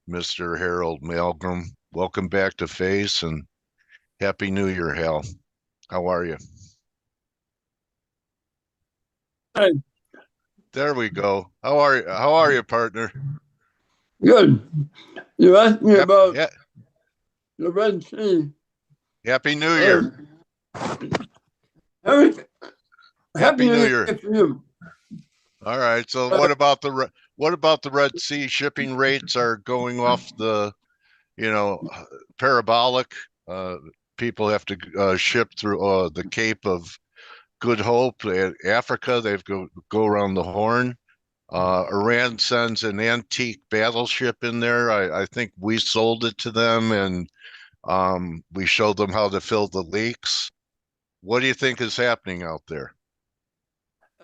Mr. Harald Malmgren. Welcome back to Face and Happy New Year, Hal. How are you? Hi, There we go. How are you, partner? good. You asked me Yep. about Yeah. the Red Sea. Happy New Year. Uh, everything, Happy Happy New New Year Year. to you. All right. So Uh, what about the Red Sea? Shipping rates are going off the, you know, parabolic. Uh, People have to ship through the Cape of Good Hope, Africa. They've go around the Horn. Iran sends an antique battleship in there. I think we sold it to them, and we showed them how to fill the leaks. What do you think is happening out there?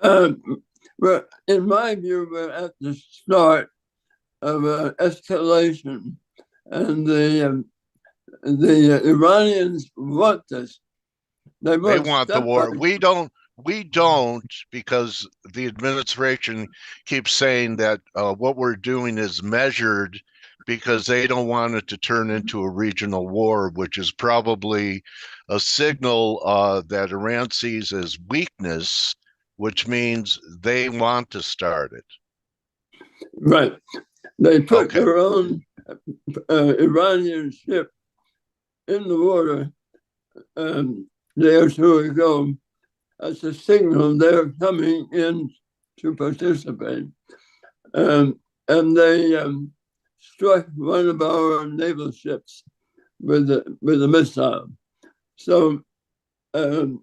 uh, well, in my view, we're at the start of an escalation, and the Iranians want this. They They want want the step by war. We don't, because the administration keeps saying that what we're doing is measured because they don't want it to turn into a regional war, which is probably a signal that Iran sees as weakness, which means they want to start it. right. They put Okay. their own Iranian ship in the water day or two ago as a signal they're coming in to participate. Um, and they struck one of our naval ships with a missile. So um,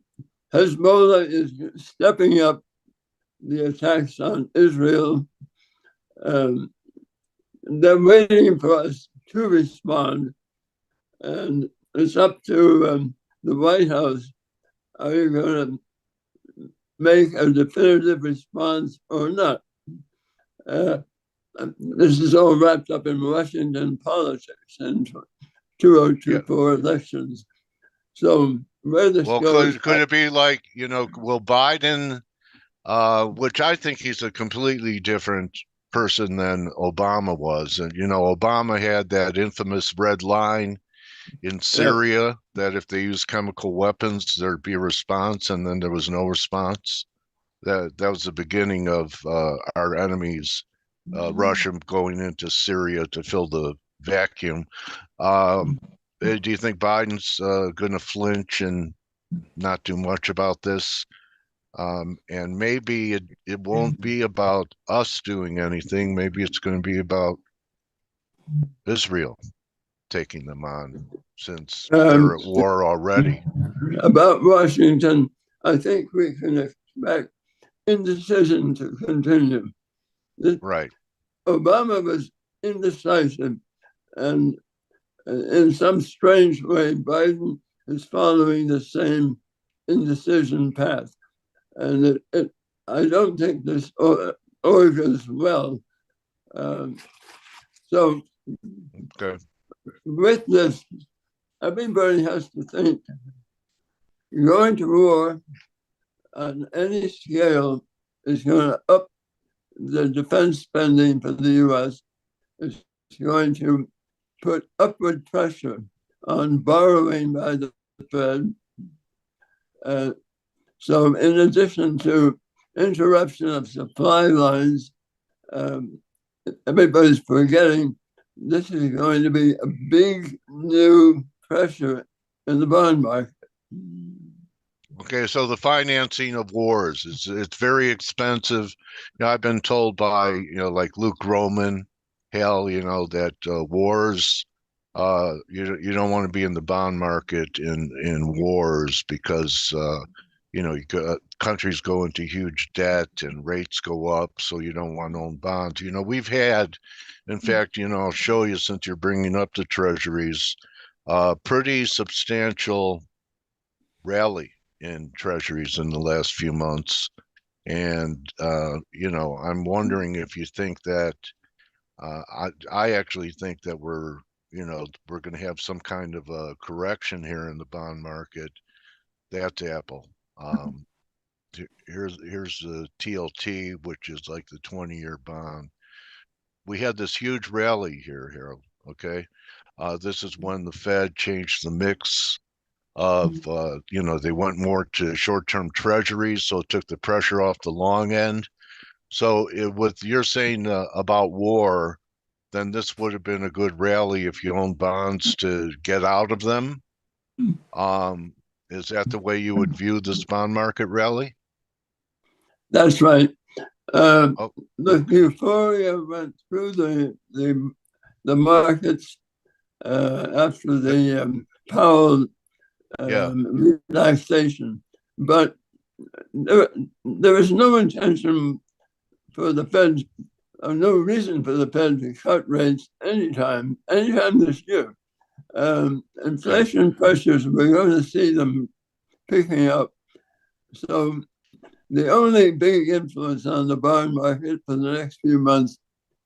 Hezbollah is stepping up the attacks on Israel. Um, they're waiting for us to respond, and it's up to the White House. Are you going to make a definitive response or not? Uh, this is all wrapped up in Washington politics and Yeah. 2024 elections. So where this Well, goes, could it be like, will Biden, which I think he's a completely different person than Obama was. And, Obama had that infamous red line in yeah, Syria that if they use chemical weapons, there'd be a response, and then there was no response. That was the beginning of our enemies, Russia going into Syria to fill the vacuum. Um, do you think Biden's going to flinch and not do much about this? And maybe it won't be about us doing anything. Maybe it's going to be about Israel taking them on since um, they're at war already. about Washington, I think we can expect indecision to continue. Right. Obama was indecisive, and in some strange way, Biden is following the same indecision path. And I don't think this augurs well. Um, so, Okay. with this, everybody has to think going to war on any scale is going to up the defense spending for the US. It's going to put upward pressure on borrowing by the Fed. Uh, so, in addition to interruption of supply lines, um, everybody's forgetting this is going to be a big new pressure in the bond market. Okay, so the financing of wars is it's very expensive. I've been told by, like Luke Roman, hell, that wars, you don't want to be in the bond market in wars because countries go into huge debt and rates go up, so you don't want to own bonds. We've had, in fact, I'll show you since you're bringing up the treasuries, pretty substantial rally in treasuries in the last few months. And, I'm wondering if you think that, I actually think that we're going to have some kind of a correction here in the bond market. That's Apple. Here's the TLT, which is like the 20-year bond. We had this huge rally here, Harold. Okay. This is when the Fed changed the mix of, they went more to short-term treasuries, so it took the pressure off the long end. So with you're saying about war, then this would have been a good rally if you own bonds to get out of them. Um, is that the way you would view this bond market rally? That's right. Oh, The okay. euphoria went through the markets after the Powell Yeah. relaxation, but there was no intention for the Fed, or no reason for the Fed to cut rates anytime this year. Okay. Inflation pressures, we're going to see them picking up. So the only big influence on the bond market for the next few months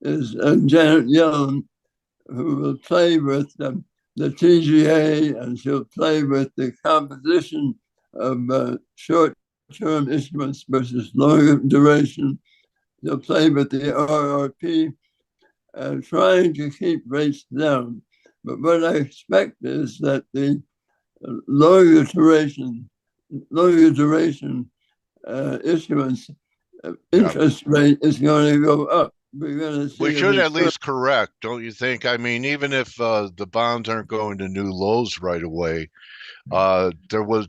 is Janet Yellen, who will play with the TGA, and she'll play with the composition of short-term issuance versus longer duration. They'll play with the RRP, trying to keep rates down. But what I expect is that the longer duration, longer duration issuance Yeah. interest rate is going to go up. We're going to We see a should at return. least correct, don't you think? I mean, even if the bonds aren't going to new lows right away, there was,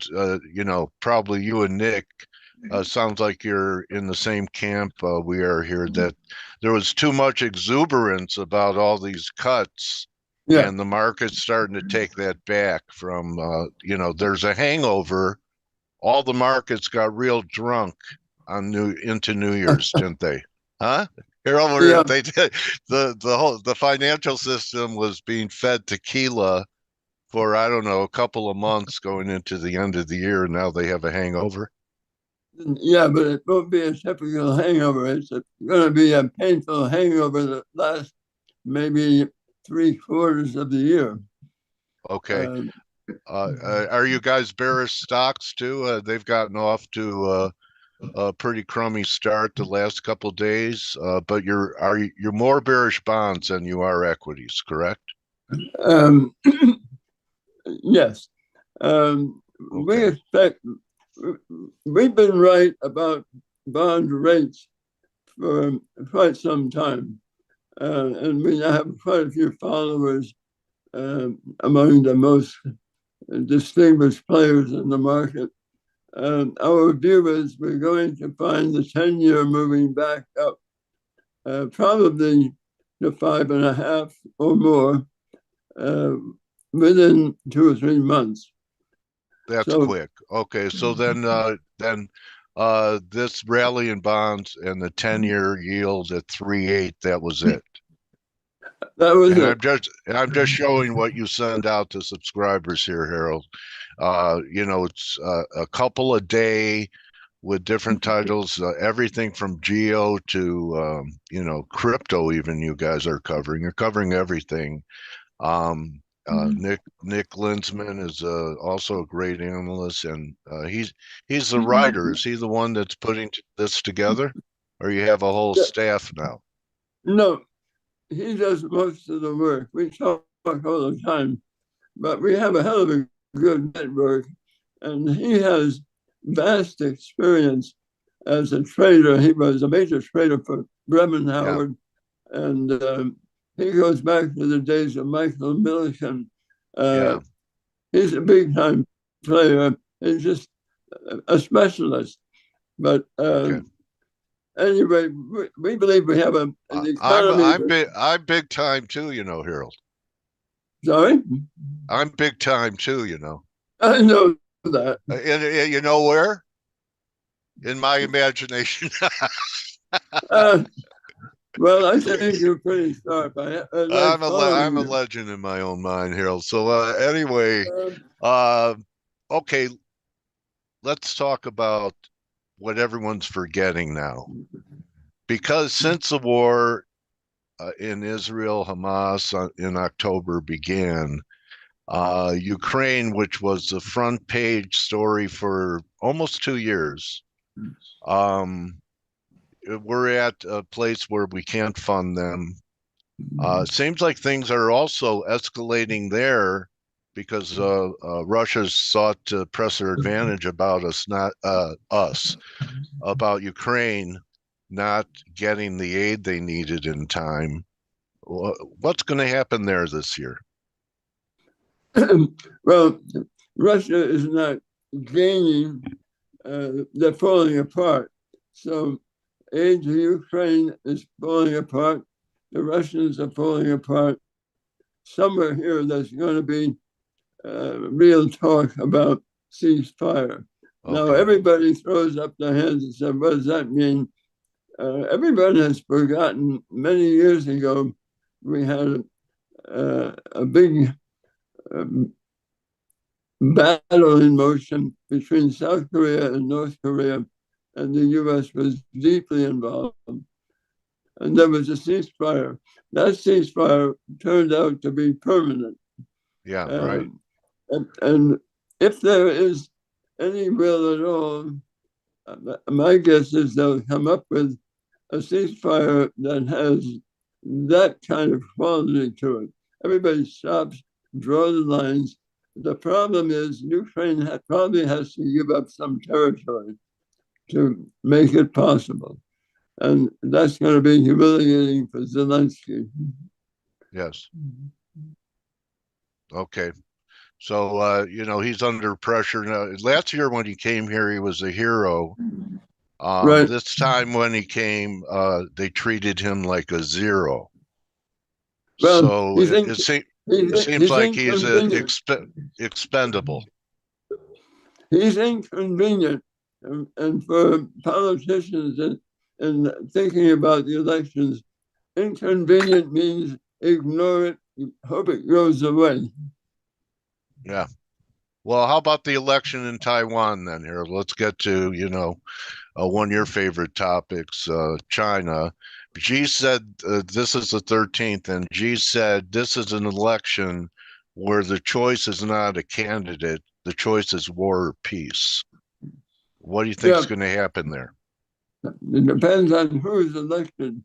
probably you and Nick, sounds like you're in the same camp we are here, that there was too much exuberance about all these cuts, Yeah. and the market's starting to take that back from, there's a hangover. All the markets got real drunk on into New Year's, didn't they? Huh? Here over Yeah. they did the financial system was being fed tequila for I don't know a couple of months going into the end of the year, and now they have a hangover. Yeah, but it won't be a typical hangover. It's going to be a painful hangover that lasts maybe 3/4 of the year. Okay, Uh, are you guys bearish stocks too? They've gotten off to a pretty crummy start the last couple of days, but you're more bearish bonds than you are equities, correct? um, yes. We Okay. expect, we've been right about bond rates for quite some time. And we have quite a few followers among the most distinguished players in the market. Our view is we're going to find the 10-year moving back up, probably to 5.5 or more uh, within 2 or 3 months. That's So quick. Okay, so then this rally in bonds and the 10-year yield at 3.8, that was it. that was And it. I'm just showing what you send out to subscribers here, Harold. It's a couple a day with different titles, everything from Geo to crypto. Even you guys are covering. You're covering everything. Um, Nick Glinsman is also a great analyst, and he's the writer. Is he the one that's putting this together, or you have a whole staff now? No, he does most of the work. We talk all the time, but we have a hell of a good network, and he has vast experience as a trader. He was a major trader for Bremen Yeah, Howard, and he goes back to the days of Michael Millikan. Uh, yeah. he's a big time player. He's just a specialist. But Okay. anyway, we believe we have an I'm economy. I'm big I'm big time too, Harold. Sorry, I'm big time too, I know that. And you know where? In my imagination. Uh, well, I think you're pretty sharp. I like I'm following a you. legend in my own mind, Harold. So anyway, Um, uh, okay, let's talk about what everyone's forgetting now. Because since the war in Israel, Hamas in October began, Ukraine, which was the front page story for almost 2 years, um, we're at a place where we can't fund them. Seems like things are also escalating there because Russia's sought to press their advantage about us, not us, about Ukraine not getting the aid they needed in time. What's going to happen there this year? Well, Russia is not gaining, they're falling apart. So aid to Ukraine is falling apart. The Russians are falling apart. Somewhere here, there's going to be real talk about ceasefire. Now, Okay. everybody throws up their hands and says, what does that mean? Everybody has forgotten many years ago, we had a big um, battle in motion between South Korea and North Korea, and the US was deeply involved. And there was a ceasefire. That ceasefire turned out to be permanent. Yeah, right. And if there is any will at all, my guess is they'll come up with a ceasefire that has that kind of quality to it. Everybody stops, draw the lines. The problem is Ukraine probably has to give up some territory to make it possible. And that's going to be humiliating for Zelensky. Yes. Okay. So, he's under pressure now. Last year when he came here, he was a hero. Right. This time when he came, they treated him like a zero. Well, So he's it seems he's like he's inconvenient. expendable. He's inconvenient. And for politicians and thinking about the elections, inconvenient means ignore it, hope it goes away. Yeah. Well, how about the election in Taiwan then, Harold? Let's get to, one of your favorite topics, China. Xi said this is the 13th, and Xi said this is an election where the choice is not a candidate, the choice is war or peace. What do you think is Yeah, going to happen there? it depends on who's elected.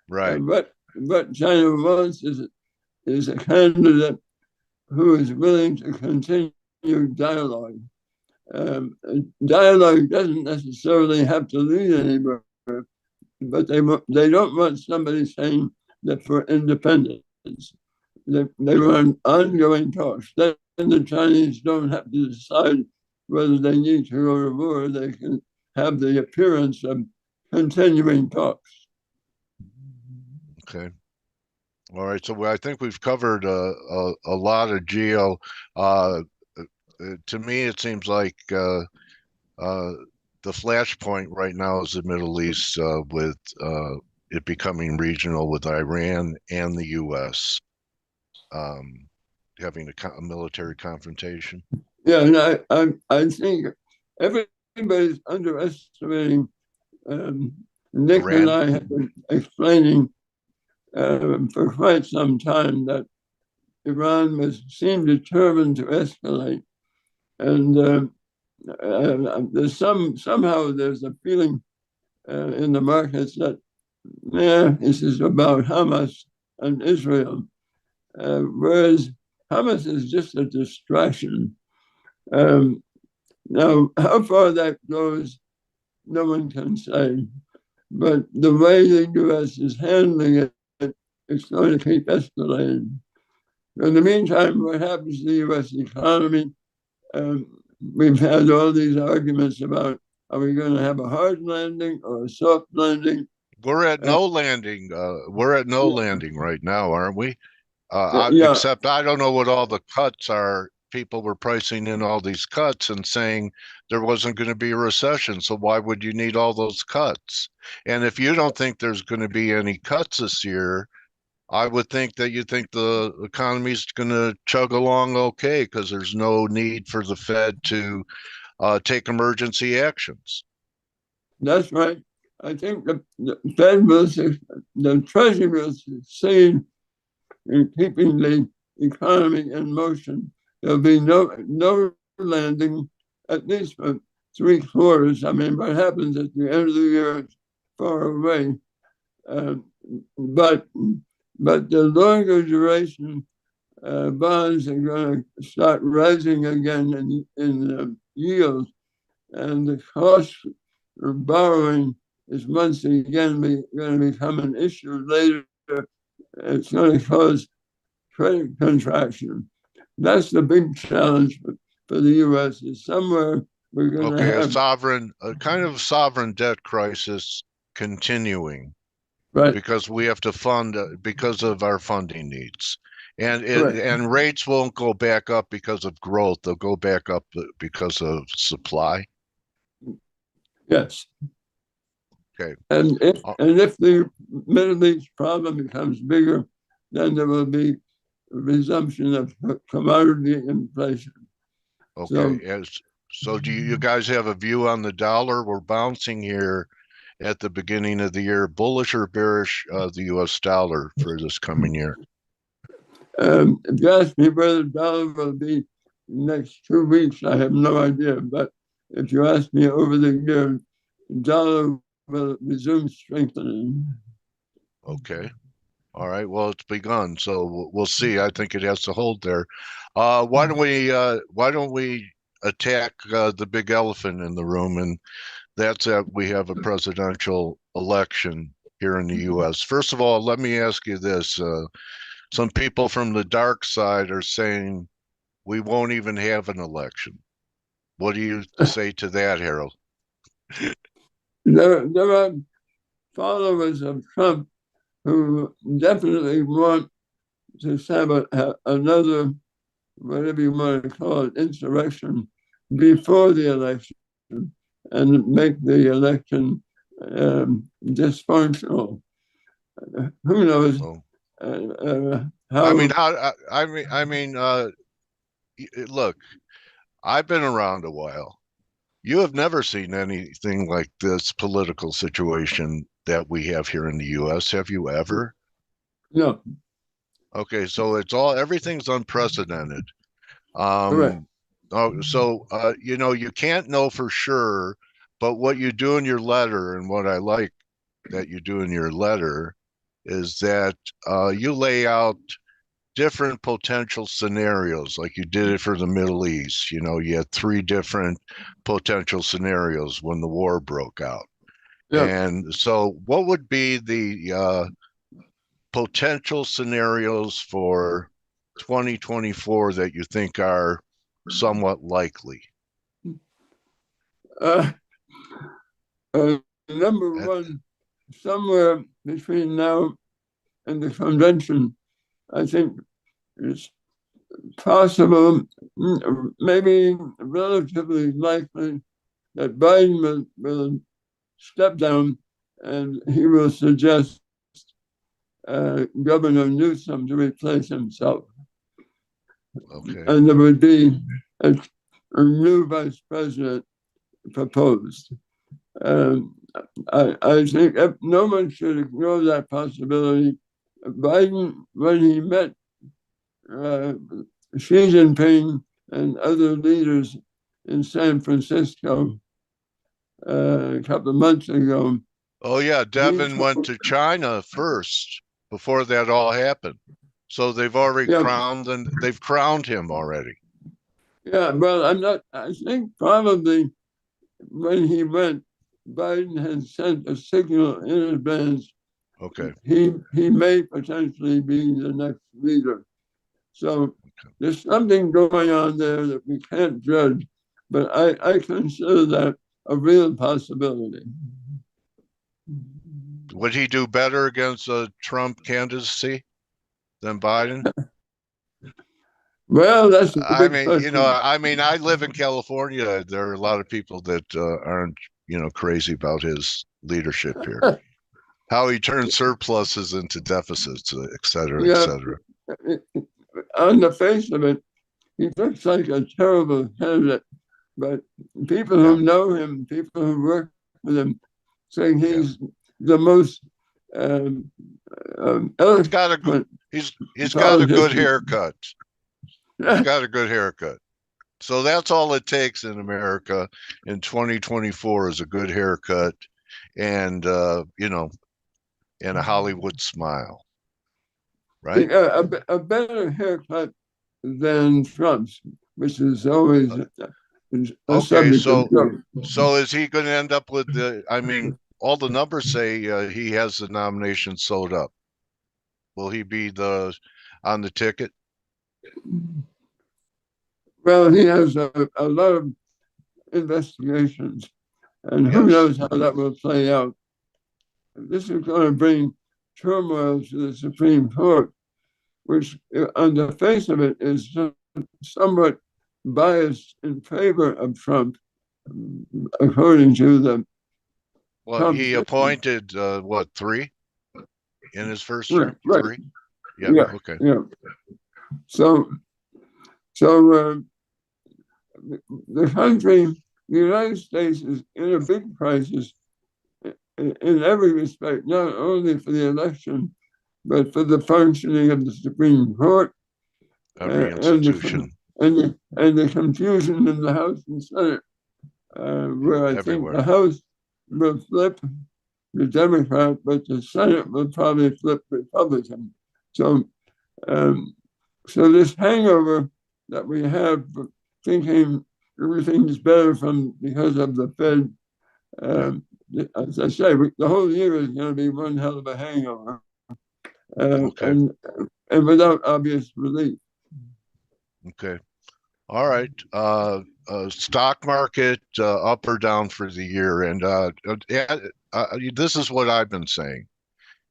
Right. What China wants is a candidate who is willing to continue dialogue. Dialogue doesn't necessarily have to lead anywhere, but they don't want somebody saying that for independence. They Okay. want ongoing talks. Then the Chinese don't have to decide whether they need to go to war. They can have the appearance of continuing talks. Okay. All right. So I think we've covered a lot of geo. To me, it seems like uh, the flashpoint right now is the Middle East with it becoming regional with Iran and the U.S. Um, having a military confrontation. Yeah, and I think everybody's underestimating. Um, Nick and Iran. I have been explaining for quite some time that Iran seemed determined to escalate, and there's somehow there's a feeling in the markets that this is about Hamas and Israel, whereas Hamas is just a distraction. Um, Now, how far that goes, no one can say. But the way the US is handling it, it's going to keep escalating. In the meantime, what happens to the US economy? We've had all these arguments about are we going to have a hard landing or a soft landing? We're at Uh, no landing. We're at no yeah, landing right now, aren't we? yeah, Except I don't know what all the cuts are. People were pricing in all these cuts and saying there wasn't going to be a recession. So why would you need all those cuts? And if you don't think there's going to be any cuts this year, I would think that you think the economy's going to chug along okay because there's no need for the Fed to take emergency actions. that's right. I think the Fed will, the Treasury will succeed in keeping the economy in motion. There'll be no landing, at least for 3 quarters. I mean, what happens at the end of the year is far away. Uh, but but the longer duration bonds are going to start rising again in yield, and the cost of borrowing is once again going to become an issue later. It's going to cause credit contraction. That's the big challenge for the U.S. is somewhere we're going to Okay, have a kind of sovereign debt crisis continuing right, because we have to fund because of our funding needs. correct, And rates won't go back up because of growth. They'll go back up because of supply. yes. Okay. And if the Middle East problem becomes bigger, then there will be a resumption of commodity inflation. Okay. So So do you guys have a view on the dollar? We're bouncing here at the beginning of the year, bullish or bearish the U.S. dollar for this coming year? if you ask me where the dollar will be next 2 weeks, I have no idea. But if you ask me over the year, the dollar will resume strengthening. Okay. All right. Well, it's begun, so we'll see. I think it has to hold there. Why don't we attack the big elephant in the room, and that's that we have a presidential election here in the U.S. First of all, let me ask you this: some people from the dark side are saying we won't even have an election. What do you say to that, Harold? There are followers of Trump who definitely want to have another, whatever you want to call it, insurrection before the election and make the election dysfunctional. Who knows Oh, I how? mean, look, I've been around a while. You have never seen anything like this political situation that we have here in the US, have you ever? No, Okay, so everything's unprecedented. correct. You can't know for sure, but what you do in your letter and what I like that you do in your letter is that you lay out different potential scenarios, like you did it for the Middle East. You had three different potential scenarios when the war broke out. Yeah. And so, what would be the potential scenarios for 2024 that you think are somewhat likely? Uh, Number At, one, somewhere between now and the convention, I think it's possible, maybe relatively likely, that Biden will step down and he will suggest Governor Newsom to replace himself. okay. And there would be a new vice president proposed. Um, I think no one should ignore that possibility. Biden, when he met uh, Xi Jinping and other leaders in San Francisco a couple of months ago, Oh yeah, he Devin went told, to China first before that all happened. So yeah, they've crowned him already. yeah, well, I think probably when he went, Biden had sent a signal in advance. Okay. He may potentially be the next leader. So there's something going on there that we can't judge, but I consider that a real possibility. Would he do better against a Trump candidacy than Biden? Well, that's a big question. I live in California. There are a lot of people that aren't, crazy about his leadership here. How he turns surpluses into deficits, et cetera, et Yeah, cetera. on the face of it, he looks like a terrible candidate, but people Yeah, who know him, people who work with him, say yeah. he's the most He's got a eloquent he's got a good politician. haircut. He's got a good haircut. So that's all it takes in America in 2024 is a good haircut and and a Hollywood smile. right? A better haircut than Trump's, which is always a Okay, subject of joke. so is he going to end up with the? I mean, all the numbers say he has the nomination sewed up. Will he be on the ticket? Well, he has a lot of investigations, and who Yes. knows how that will play out. This is going to bring turmoil to the Supreme Court, which, on the face of it, is somewhat biased in favor of Trump, according to the Well, Trump's. he appointed what, 3 in his first Right, term? right. 3? Yeah. Yeah. Okay. Yeah. So, so the country, the United States, is in a big crisis in every respect, not only for the election, but for the functioning of the Supreme Court Every and institution the confusion in the House and Senate, where I think everywhere. the House will flip the Democrat, but the Senate will probably flip Republican. So, um, so this hangover that we have, thinking everything's better because of the Fed. Yeah. As I say, the whole year is going to be one hell of a hangover, Okay. and without obvious relief. Okay. All right. Stock market up or down for the year, and this is what I've been saying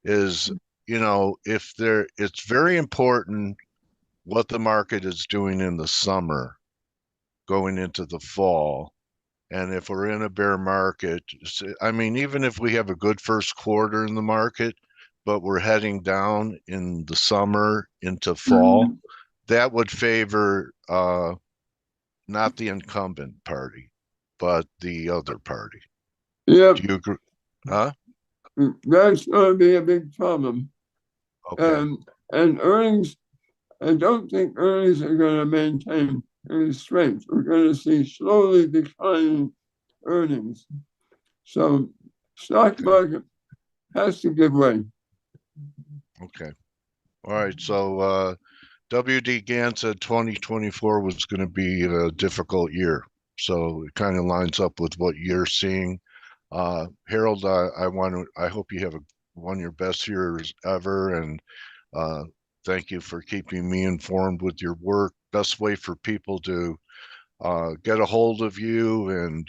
is, it's very important what the market is doing in the summer going into the fall. And if we're in a bear market, I mean, even if we have a good first quarter in the market, but we're heading down in the summer into fall, that would favor not the incumbent party, but the other party. Yep. Do you agree? Huh? That's going to be a big problem. Okay. And earnings, I don't think earnings are going to maintain any strength. We're going to see slowly declining earnings. So stock market has to give way. Okay. All right. So WD Gann said 2024 was going to be a difficult year. So it kind of lines up with what you're seeing. Harald, I hope you have one of your best years ever, and thank you for keeping me informed with your work. Best way for people to get a hold of you and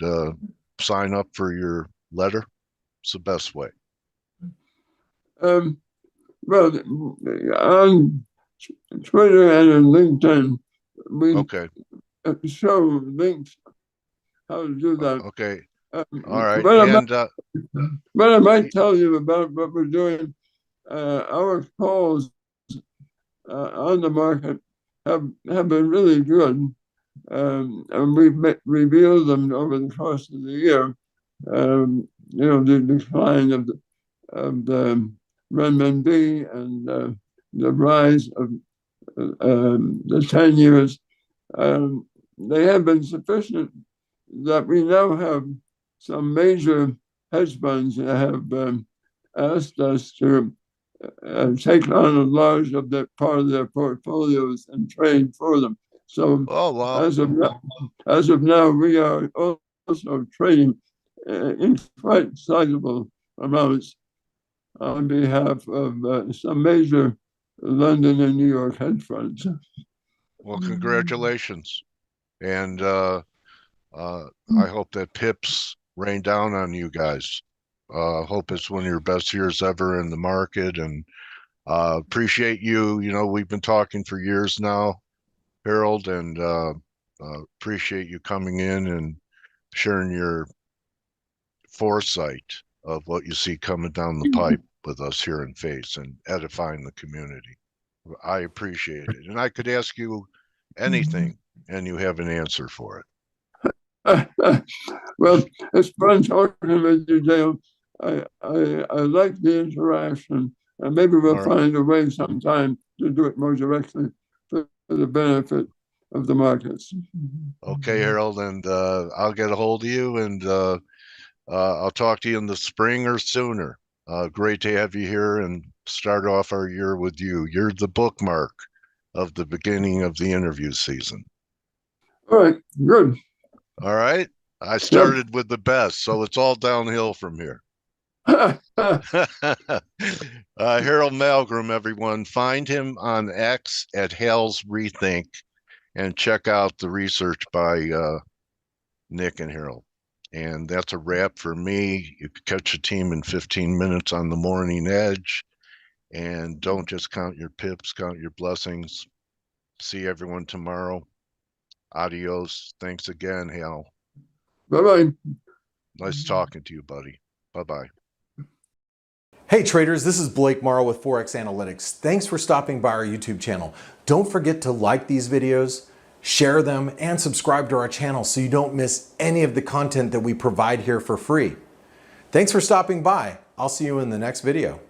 sign up for your letter. It's the best way. Well, on Twitter and on LinkedIn, we Okay. show links how to do that. Okay. All right. What I might tell you about what we're doing, our calls on the market have been really good, and we've revealed them over the course of the year. The decline of the renminbi and the rise of the 10 years. They have been sufficient that we now have some major hedge funds that have asked us to take on a large of that part of their portfolios and trade for them. So oh wow. as of now, we are also trading in quite sizable amounts on behalf of some major London and New York hedge funds. Well, congratulations. And I hope that pips rain down on you guys. Hope it's one of your best years ever in the market, and appreciate you. We've been talking for years now, Harald, and appreciate you coming in and sharing your foresight of what you see coming down the pipe with us here in FACE and edifying the community. I appreciate it. And I could ask you anything and you have an answer for it. Well, it's fun talking with you, Dale. I like the interaction, and maybe we'll find a way sometime to do it more directly for the benefit of the markets. Okay, Harald, and I'll get a hold of you, and I'll talk to you in the spring or sooner. Great to have you here and start off our year with you. You're the bookmark of the beginning of the interview season. All right, good. All right. I started with the best, so it's all downhill from here. Harald Malmgren, everyone. Find him on X at Hal's Rethink and check out the research by Nick and Harold. And that's a wrap for me. You could catch a team in 15 minutes on the morning edge. And don't just count your pips, count your blessings. See everyone tomorrow. Adios. Thanks again, Hal. Bye-bye. Nice talking to you, buddy. Bye-bye. Hey traders, this is Blake Morrow with ForexAnalytix. Thanks for stopping by our YouTube channel. Don't forget to like these videos, share them, and subscribe to our channel so you don't miss any of the content that we provide here for free. Thanks for stopping by. I'll see you in the next video.